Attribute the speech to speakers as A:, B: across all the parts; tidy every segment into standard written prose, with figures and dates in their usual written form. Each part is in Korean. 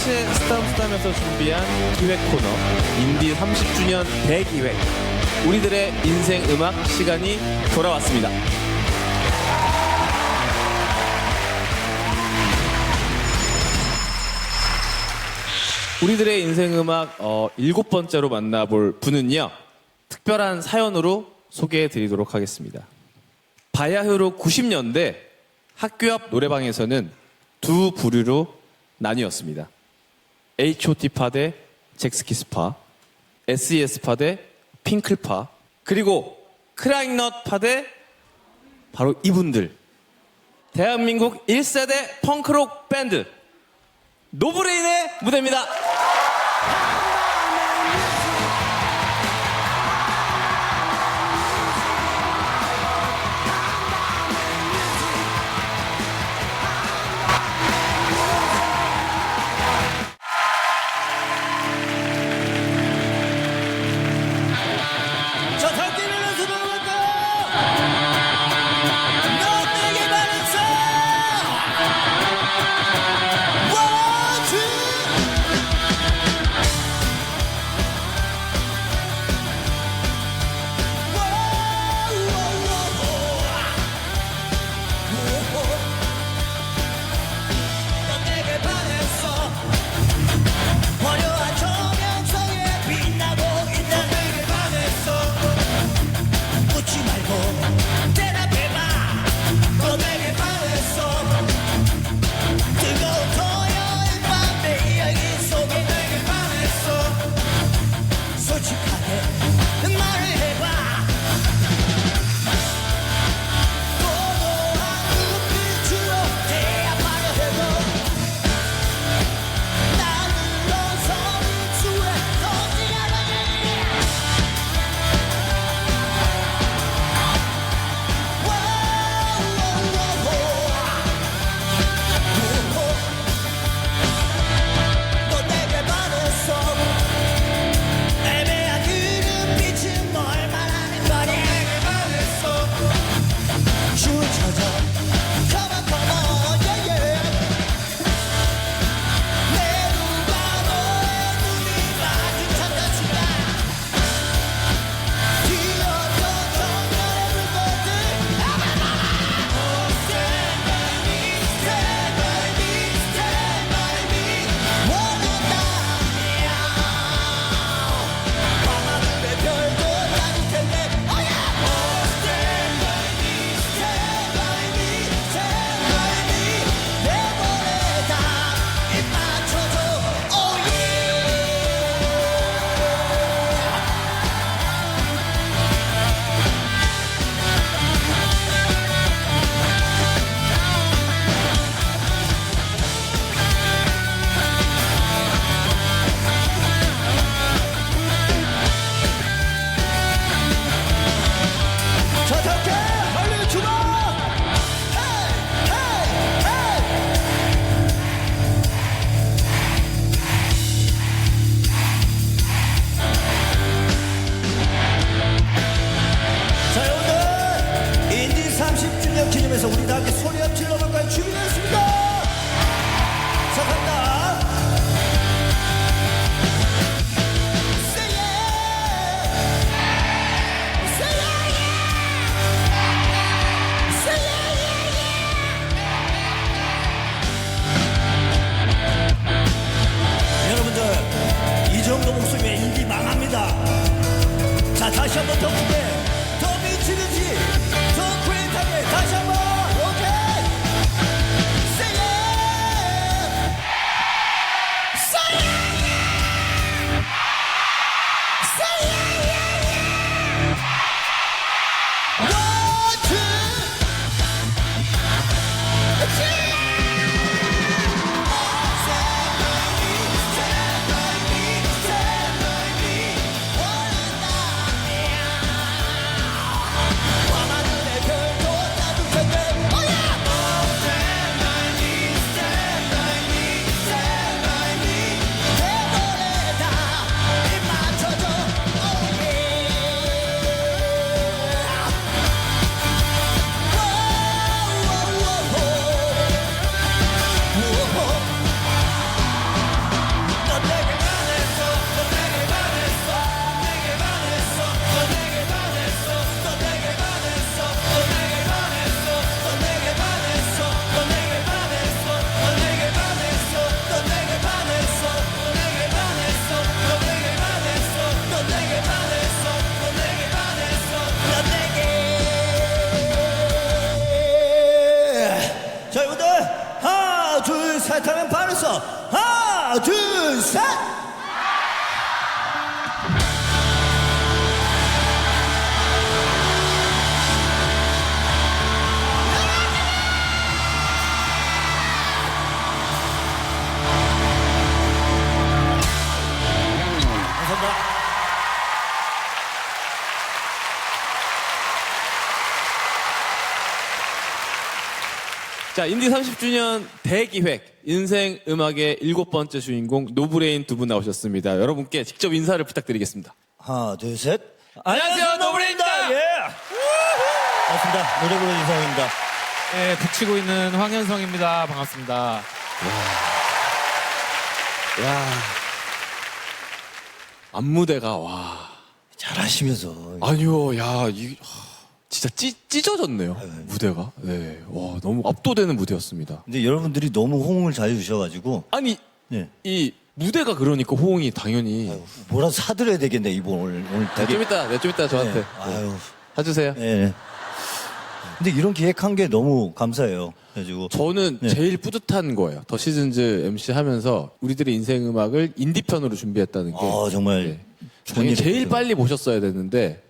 A: 스타시의 스타에서 준비한 기획 코너 인디 30주년 대기획 우리들의 인생 음악 시간이 돌아왔습니다. 우리들의 인생 음악 7번째로 만나볼 분은요, 특별한 사연으로 소개해 드리도록 하겠습니다. 바야흐로 90년대 학교 앞 노래방에서는 두 부류로 나뉘었습니다. H.O.T파 대 잭스키스파, SES파 대 핑클파, 그리고 크라잉넛파 대 바로 이분들, 대한민국 1세대 펑크록 밴드 노브레인의 무대입니다.
B: 자, 다 뛰면서 들어갈까요? 너 내게 말했어. 원, 투. 사타면 반해서 하나, 둘, 셋. 감사합니다.
A: 자, 인디 30주년 대기획 인생 음악의 7번째 주인공 노브레인 두 분 나오셨습니다. 여러분께 직접 인사를 부탁드리겠습니다.
B: 하나, 둘, 셋.
A: 안녕하세요, 노브레인입니다.
B: 예. 반갑습니다. 노래 부르는 이상입니다.
C: 네, 북치고 있는 황현성입니다. 반갑습니다.
A: 야, 안무대가 와.
B: 잘하시면서
A: 아니요, 야, 진짜 찢어졌네요. 무대가. 네, 와, 너무 압도되는 무대였습니다.
B: 근데 여러분들이 너무 호응을 잘 주셔가지고
A: 아니,
B: 네.
A: 이 무대가 그러니까 호응이 당연히.
B: 뭐라도 사드려야 되겠네 이번 오늘
A: 네,
B: 되게.
A: 좀 이따 저한테
B: 네. 아유.
A: 사주세요.
B: 네. 근데 이런 기획한 게 너무 감사해요. 그래가지고
A: 저는
B: 네.
A: 제일 뿌듯한 거예요. 더 시즌즈 MC 하면서 우리들의 인생 음악을 인디편으로 준비했다는 게.
B: 정말
A: 네.
B: 좋은
A: 당연히 제일
B: 일이거든요.
A: 빨리 모셨어야 되는데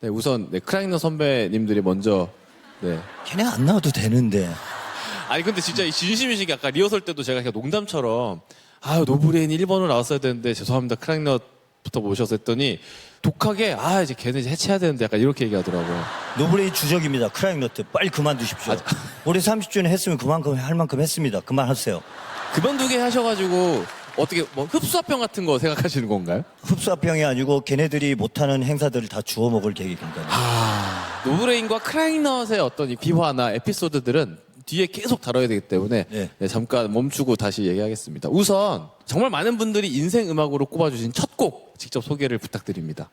A: 네, 우선 크라잉너 선배님들이 먼저 네.
B: 걔네 안 나와도 되는데.
A: 아니 근데 진짜 이 진심이시게 아까 리허설 때도 제가 그냥 농담처럼 아유 노브레인이 1번으로 나왔어야 되는데 죄송합니다 크라잉너부터 모셔서 했더니 독하게 이제 걔네 이제 해체해야 되는데 약간 이렇게 얘기하더라고요.
B: 노브레인 주적입니다. 크라잉너트 빨리 그만두십시오. 올해 30주년 했으면 그만큼 할 만큼 했습니다. 그만하세요.
A: 그만두게 하셔가지고 어떻게 뭐 흡수합병 같은 거 생각하시는 건가요?
B: 흡수합병이 아니고 걔네들이 못하는 행사들을 다 주워 먹을 계획입니다.
A: 노브레인과 크라잉넛의 어떤 이 비화나 에피소드들은 뒤에 계속 다뤄야 되기 때문에
B: 네.
A: 네, 잠깐 멈추고 다시 얘기하겠습니다. 우선 정말 많은 분들이 인생 음악으로 꼽아주신 첫 곡 직접 소개를 부탁드립니다.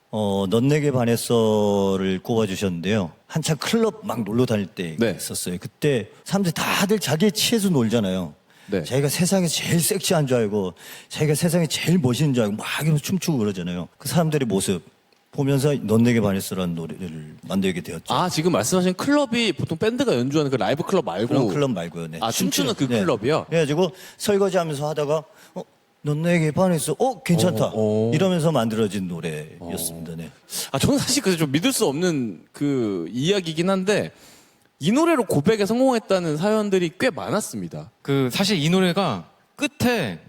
B: 넌 내게 반했어를 꼽아주셨는데요. 한참 클럽 막 놀러 다닐 때
A: 네.
B: 있었어요. 그때 사람들이 다들 자기에 취해서 놀잖아요.
A: 네.
B: 자기가 세상에서 제일 섹시한 줄 알고 자기가 세상에 제일 멋있는 줄 알고 막 이러면서 춤추고 그러잖아요. 그 사람들의 모습 보면서 넌 내게 반했어라는 노래를 만들게 되었죠.
A: 지금 말씀하신 클럽이 보통 밴드가 연주하는 그 라이브 클럽 말고
B: 그런 클럽 말고요. 네.
A: 춤추는 그
B: 네.
A: 클럽이요?
B: 그래가지고 설거지하면서 하다가 넌 내게 반했어. 괜찮다. 이러면서 만들어진 노래였습니다. 네.
A: 저는 사실 그래서 좀 믿을 수 없는 그 이야기이긴 한데 이 노래로 고백에 성공했다는 사연들이 꽤 많았습니다.
C: 그 사실 이 노래가 끝에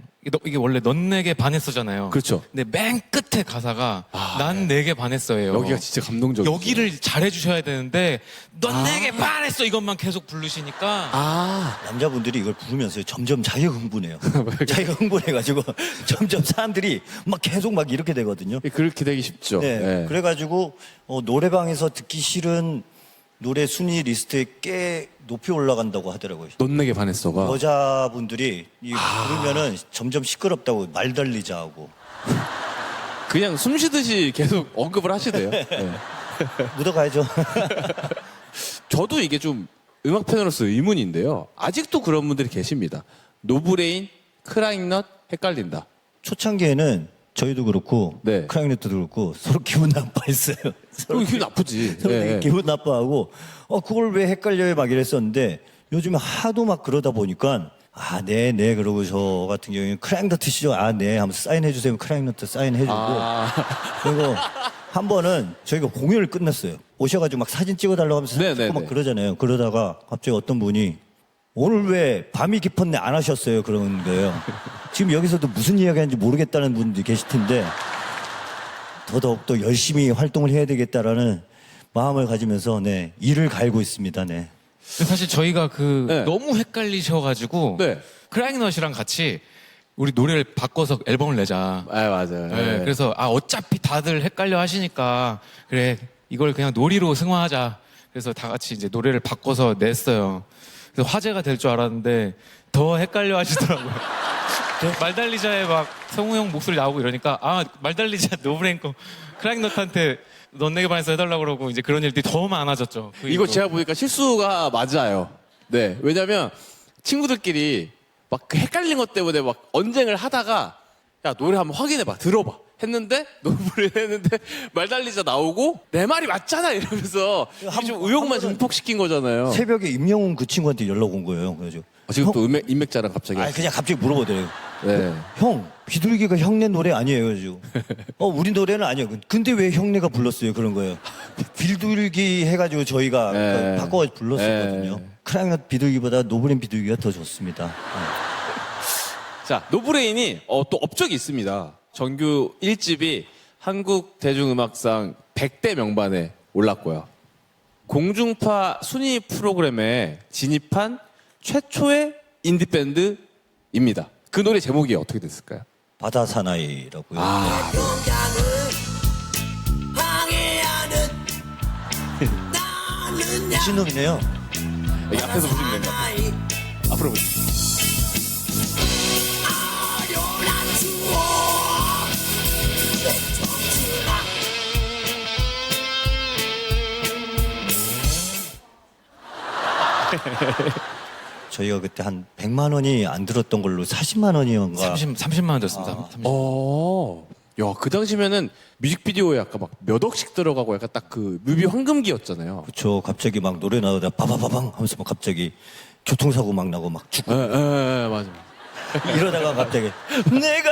C: 이게 원래 넌 내게 반했어잖아요.
A: 그렇죠.
C: 근데 맨 끝에 가사가 난 내게 반했어예요.
A: 여기가 진짜 감동적이에요.
C: 여기를 잘해 주셔야 되는데 넌 내게 반했어 이것만 계속 부르시니까
B: 남자분들이 이걸 부르면서 점점 자기가 흥분해요. 자기가 흥분해가지고 점점 사람들이 막 계속 막 이렇게 되거든요.
A: 그렇게 되기 쉽죠.
B: 네.
A: 네.
B: 그래가지고 노래방에서 듣기 싫은 노래 순위 리스트에 꽤 높이 올라간다고 하더라고요.
A: 넌 내게 반했어가.
B: 여자분들이 이 부르면은 점점 시끄럽다고 말 달리자 하고
A: 그냥 숨 쉬듯이 계속 언급을 하시대요. 네.
B: 묻어가야죠.
A: 저도 이게 좀 음악 팬으로서 의문인데요. 아직도 그런 분들이 계십니다. 노브레인, 크라잉넛 헷갈린다.
B: 초창기에는 저희도 그렇고
A: 네.
B: 크라잉넛도 그렇고 서로 기분 나빠했어요.
A: 그럼 기분 나쁘지.
B: 서로 되게
A: 네.
B: 기분 나빠하고 그걸 왜 헷갈려요 막 이랬었는데 요즘에 하도 막 그러다 보니까 네 그러고 저 같은 경우에는 크라잉넛 시죠 네 하면서 사인해 주세요. 크라잉넛 사인해주고 그리고 한 번은 저희가 공연을 끝났어요. 오셔가지고 막 사진 찍어달라고 하면서 사진 찍고 막 그러잖아요. 그러다가 갑자기 어떤 분이 오늘 왜 밤이 깊었네 안 하셨어요 그러는 거예요. 지금 여기서도 무슨 이야기 하는지 모르겠다는 분들이 계실 텐데 더더욱 열심히 활동을 해야 되겠다라는 마음을 가지면서 네 일을 갈고 있습니다. 네.
C: 근데 사실 저희가
A: 네.
C: 너무 헷갈리셔가지고
A: 네.
C: 크라잉넛이랑 같이 우리 노래를 바꿔서 앨범을 내자.
A: 맞아요.
C: 네, 그래서 어차피 다들 헷갈려 하시니까 그래 이걸 그냥 놀이로 승화하자. 그래서 다 같이 이제 노래를 바꿔서 냈어요. 그래서 화제가 될 줄 알았는데 더 헷갈려 하시더라고요. 말달리자에 막 성우 형 목소리 나오고 이러니까 말달리자 노브레인 거 크라잉넛한테 넌 내게 반해서 해달라고 그러고 이제 그런 일들이 더 많아졌죠.
A: 이거 제가 보니까 실수가 맞아요. 네. 왜냐면 친구들끼리 막 그 헷갈린 것 때문에 막 언쟁을 하다가 야, 노래 한번 확인해봐. 들어봐. 했는데 노브레인 했는데 말달리자 나오고 내 말이 맞잖아 이러면서 이게 좀 의욕만 증폭시킨 거잖아요.
B: 새벽에 임영웅 그 친구한테 연락 온 거예요. 그래가지고
A: 지금 또 인맥자랑 갑자기.
B: 아 그냥 갑자기 물어보더래요.
A: 네.
B: 형 비둘기가 형네 노래 아니에요 지금. 우리 노래는 아니에요. 근데 왜 형네가 불렀어요 그런 거예요. 비둘기 해가지고 저희가
A: 네.
B: 바꿔 불렀었거든요.
A: 네.
B: 크라잉넛 비둘기보다 노브레인 비둘기가 더 좋습니다.
A: 자, 노브레인이 또 업적이 있습니다. 정규 1집이 한국 대중음악상 100대 명반에 올랐고요. 공중파 순위 프로그램에 진입한 최초의 인디밴드입니다. 그 노래 제목이 어떻게 됐을까요?
B: 바다 사나이라고요.
A: 아,
B: 미친놈이네요.
A: 여기 앞에서 보시면 됩니다. 앞으로 보시면.
B: 저희가 그때 한 100만 원이 안 들었던 걸로 40만 원이었는가.
C: 30만 원 됐습니다. 30.
A: 야, 그 당시면은 뮤직비디오에 약간 막 몇 억씩 들어가고 약간 딱 그 뮤비 황금기였잖아요.
B: 그렇죠. 갑자기 막 노래 나오다 바바바방 하면서 막 갑자기 교통사고 막 나고 막 죽고
A: 맞아.
B: 이러다가 갑자기 내가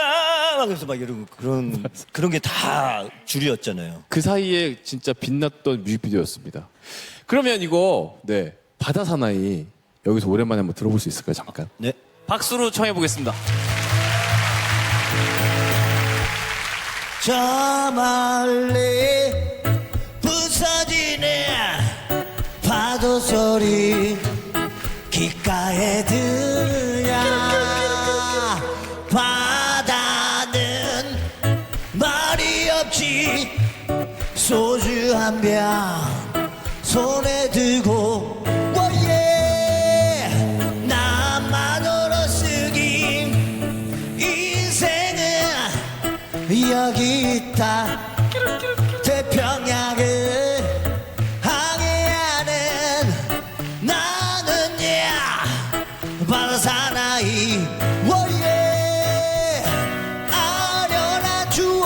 B: 막 하면서 막 이런 그런 게 다 줄이었잖아요.
A: 그 사이에 진짜 빛났던 뮤직비디오였습니다. 그러면 이거 네 바다 사나이 여기서 오랜만에 한번 들어볼 수 있을까요? 잠깐.
B: 네.
A: 박수로 청해 보겠습니다.
B: 저 멀리 부서지는 파도 소리 귓가에 들려 바다는 말이 없지 소주 한 병 손에 들고 오예 나만으로 쓰긴 인생은 여기 있다 태평양을 항해하는 나는야 바다 사나이 오예 아련한 추억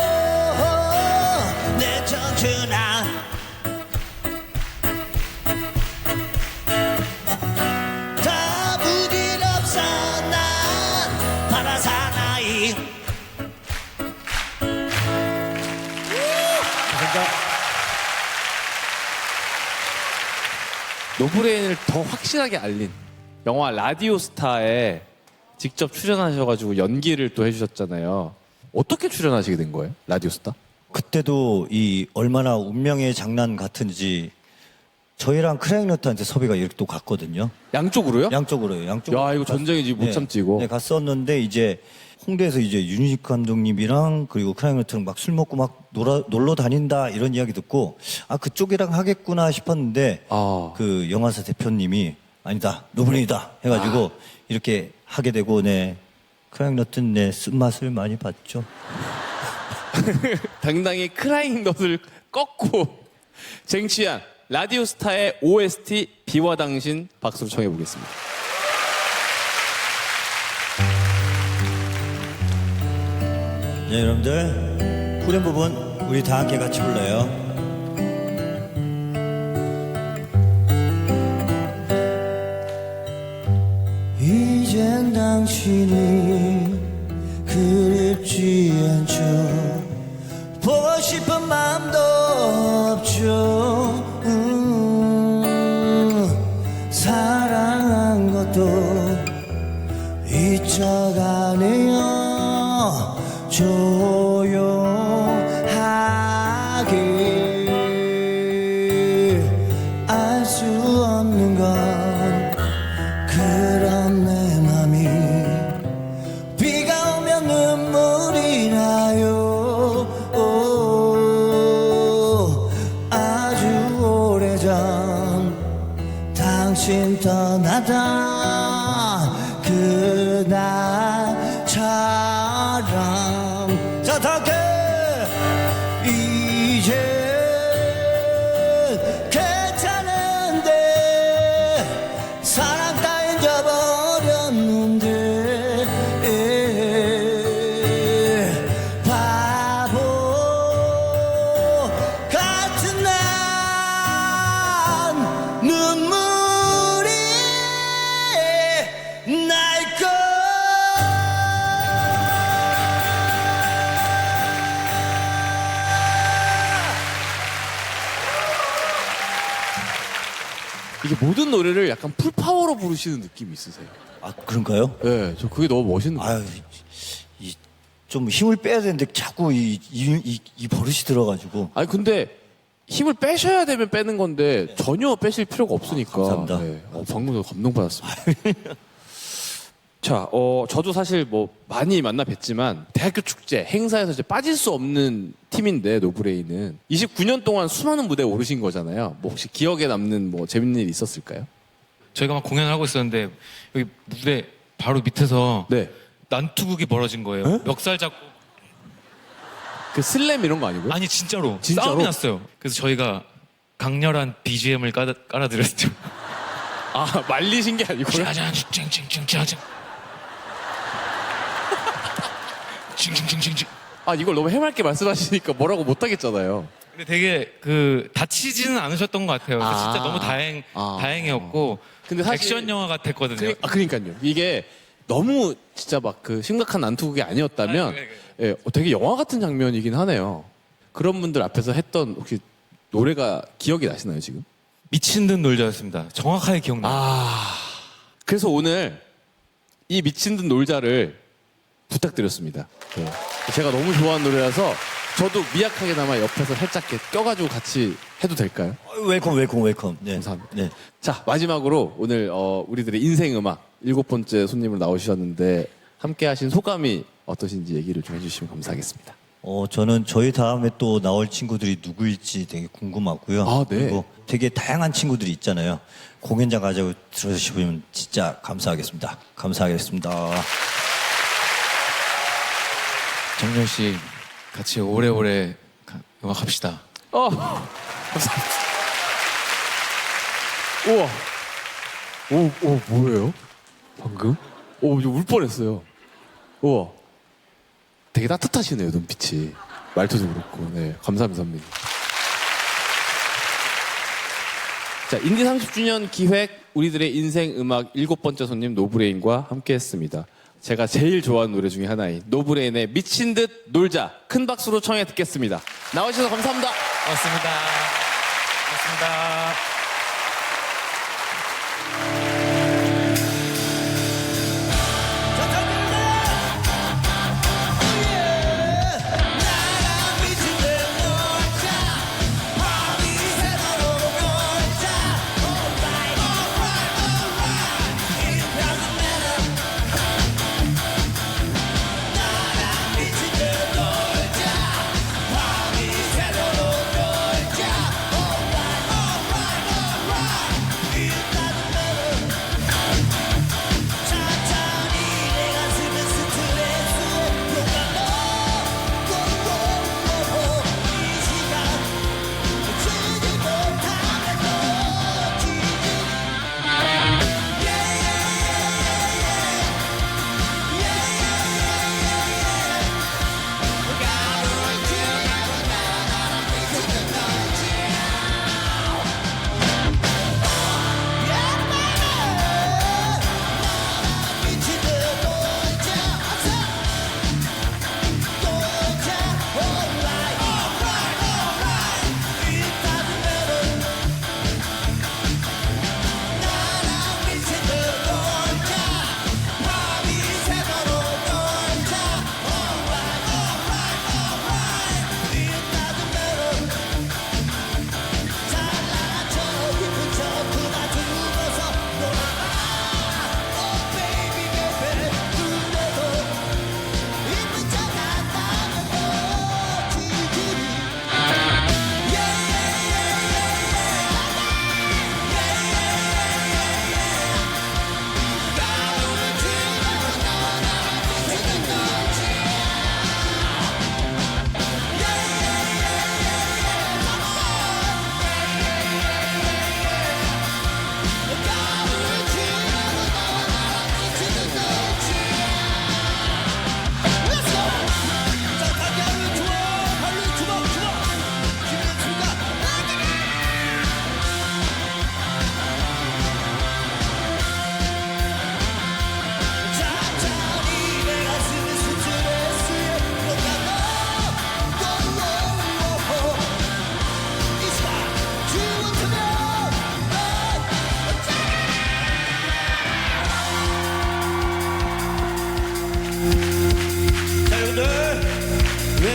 B: 내 청춘아 다 부질없어 난 바다 사나이
A: 노브레인을 더 확실하게 알린 영화 라디오스타에 직접 출연하셔가지고 연기를 또 해주셨잖아요. 어떻게 출연하시게 된 거예요? 라디오스타?
B: 그때도 이 얼마나 운명의 장난 같은지 저희랑 크라잉너트한테 섭외가 이렇게 또 갔거든요.
A: 양쪽으로요?
B: 양쪽으로요. 양쪽으로.
A: 야, 이거 전쟁이지. 못 참지, 이거.
B: 네, 갔었는데 이제 홍대에서 이제 윤희식 감독님이랑 그리고 크라잉너트랑 막 술 먹고 막 놀러 다닌다 이런 이야기 듣고 아 그쪽이랑 하겠구나 싶었는데
A: 아.
B: 그 영화사 대표님이 아니다 노브레인이다 해가지고 이렇게 하게 되고 네 크라잉너트는 네 쓴맛을 많이 봤죠.
A: 당당히 크라잉 넛을 꺾고 쟁취한 라디오스타의 OST 비와 당신 박수로 청해 보겠습니다.
B: 네 여러분들 후렴 부분 우리 다 함께 같이 불러요. 이젠 당신이 그립지 않죠. 보고 싶은 마음도 없죠. 사랑한 것도 잊혀가네요. 조용하게 알 수 없는 건 그런 내 맘이 비가 오면 눈물이 나요. 아주 오래전 당신 떠나다 그날처럼 자 다음에 이제 괜찮은데 사랑 따윈 져버렸는데 바보 같은 난 눈물이
A: 이게 모든 노래를 약간 풀파워로 부르시는 느낌이 있으세요.
B: 아 그런가요?
A: 네, 저 그게 너무 멋있는 것 같아요.
B: 아유, 좀 힘을 빼야 되는데 자꾸 이 버릇이 들어가지고.
A: 아니 근데 힘을 빼셔야 되면 빼는 건데 전혀 빼실 필요가 없으니까.
B: 감사합니다.
A: 네. 방금 저 감동받았습니다. 자, 저도 사실 뭐 많이 만나 뵀지만 대학교 축제 행사에서 이제 빠질 수 없는 팀인데 노브레인은 29년 동안 수많은 무대에 오르신 거잖아요. 뭐 혹시 기억에 남는 뭐 재밌는 일 있었을까요?
C: 저희가 막 공연을 하고 있었는데 여기 무대 바로 밑에서
A: 네.
C: 난투극이 벌어진 거예요. 멱살 잡고
A: 그 슬램 이런 거 아니고요?
C: 아니 진짜로,
A: 진짜로?
C: 싸움이 났어요. 그래서 저희가 강렬한 BGM을 깔아드렸죠.
A: 아, 말리신 게 아니고요? 아, 이걸 너무 해맑게 말씀하시니까 뭐라고 못 하겠잖아요.
C: 근데 되게 그 다치지는 않으셨던 것 같아요. 그래서 진짜 너무 다행이었고.
A: 근데 사실-
C: 액션 영화 같았거든요.
A: 그러니까요. 이게 너무 진짜 막 그 심각한 난투극이 아니었다면 예, 되게 영화 같은 장면이긴 하네요. 그런 분들 앞에서 했던 혹시 노래가 기억이 나시나요, 지금?
C: 미친 듯 놀자였습니다. 정확하게 기억나요.
A: 그래서 오늘 이 미친 듯 놀자를 부탁드렸습니다. 네. 제가 너무 좋아하는 노래라서 저도 미약하게나마 옆에서 살짝 이렇게 껴가지고 같이 해도 될까요?
B: 웰컴. 네.
A: 감사합니다.
B: 네.
A: 자, 마지막으로 오늘 우리들의 인생 음악 7번째 손님으로 나오셨는데 함께 하신 소감이 어떠신지 얘기를 좀 해주시면 감사하겠습니다.
B: 저는 저희 다음에 또 나올 친구들이 누구일지 되게 궁금하고요.
A: 아, 네.
B: 그리고 되게 다양한 친구들이 있잖아요. 공연장 가자고 들어주시면 진짜 감사하겠습니다. 감사하겠습니다.
C: 정렬 씨 같이 오래오래 음악합시다.
A: 감사합니다. 우와. 뭐예요? 방금? 이거 울 뻔했어요. 우와. 되게 따뜻하시네요, 눈빛이. 말투도 그렇고. 네, 감사합니다, 선배님. 자, 인디 30주년 기획 우리들의 인생 음악 7번째 손님 노브레인과 함께 했습니다. 제가 제일 좋아하는 노래 중에 하나인 노브레인의 미친 듯 놀자. 큰 박수로 청해 듣겠습니다. 나와주셔서 감사합니다.
C: 고맙습니다. 고맙습니다.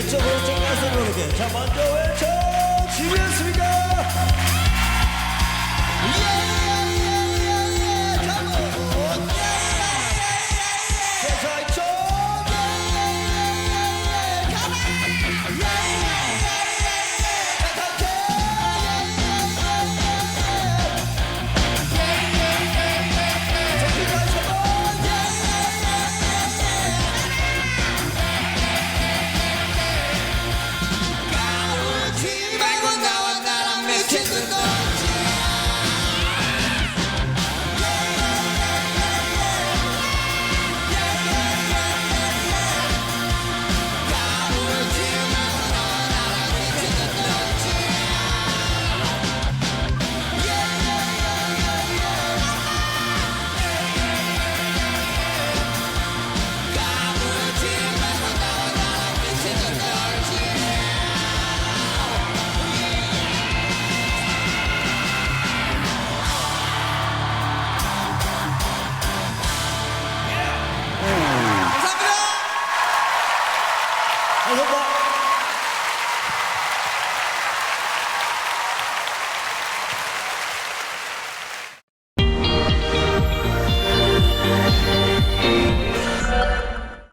B: 시적으로 쫑가서 노래게. 자, 먼저 외쳐 지겠습니까? 감사합니다.